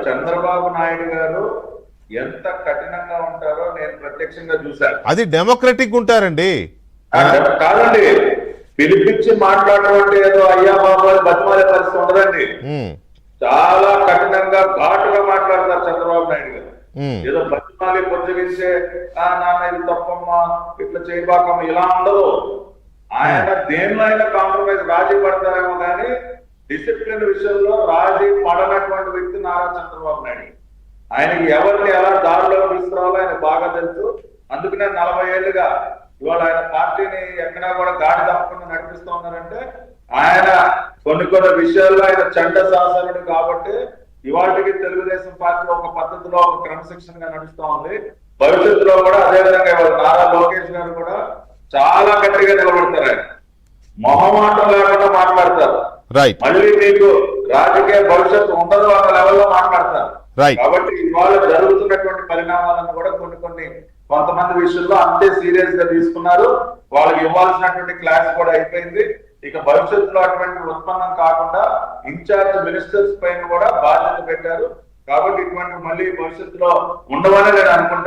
చంద్రబాబు నాయుడు గారు ఎంత కఠినంగా ఉంటారో నేను ప్రత్యక్షంగా చూశాను. అది డెమోక్రటిక్ ఉంటారండి. కాదండి, పిలిపించి మాట్లాడడం అంటే ఏదో అయ్యా బాబు అని బతిమాలే పరిస్థితి ఉండదండి. చాలా కఠినంగా ఘాటుగా మాట్లాడతారు చంద్రబాబు నాయుడు గారు. ఏదో బతిమాలి పొద్దుగించే నాన్న ఇది తప్పమ్మా ఇట్లా చేయబాకమ్మ ఇలా ఉండదు. ఆయన దేనిలో అయినా కాంప్రమైజ్ రాజీ పడతారేమో కానీ డిసిప్లిన్ విషయంలో రాజీ పడనటువంటి వ్యక్తి నారా చంద్రబాబు నాయుడు. ఆయనకి ఎవరిని ఎలా దారిలో తీసుకురావాలో ఆయన బాగా తెలుసు. అందుకనే 40 ఏళ్లుగా ఇవాళ ఆయన పార్టీని ఎక్కడా కూడా గాడి తప్పకుండా నడిపిస్తూ ఉన్నారంటే ఆయన కొన్ని విషయాల్లో ఆయన చండ శాసనుడు కాబట్టి ఇవాళకి తెలుగుదేశం పార్టీ ఒక పద్ధతిలో ఒక క్రమశిక్షణగా నడుస్తూ ఉంది. భవిష్యత్తులో కూడా అదే విధంగా ఇవాళ నారా లోకేష్ గారు కూడా చాలా గట్టిగా నిలబడతారు. ఆయన మొహమాటం లేకుండా మాట్లాడతారు. మళ్ళీ మీకు రాజకీయ భవిష్యత్తు ఉండదు అన్న లెవెల్లో మాట్లాడతారు. కాబట్టి ఇవాళ జరుగుతున్నటువంటి పరిణామాలను కూడా కొంతమంది విషయంలో అంతే సీరియస్ గా తీసుకున్నారు. వాళ్ళకి ఇవ్వాల్సినటువంటి క్లాస్ కూడా అయిపోయింది. ఇక భవిష్యత్తులో అటువంటి ఉత్పన్నం కాకుండా ఇన్ఛార్జ్ మినిస్టర్స్ పైన కూడా బాధ్యత పెట్టారు. కాబట్టి ఇటువంటి మళ్ళీ భవిష్యత్తులో ఉండవని నేను అనుకుంటా.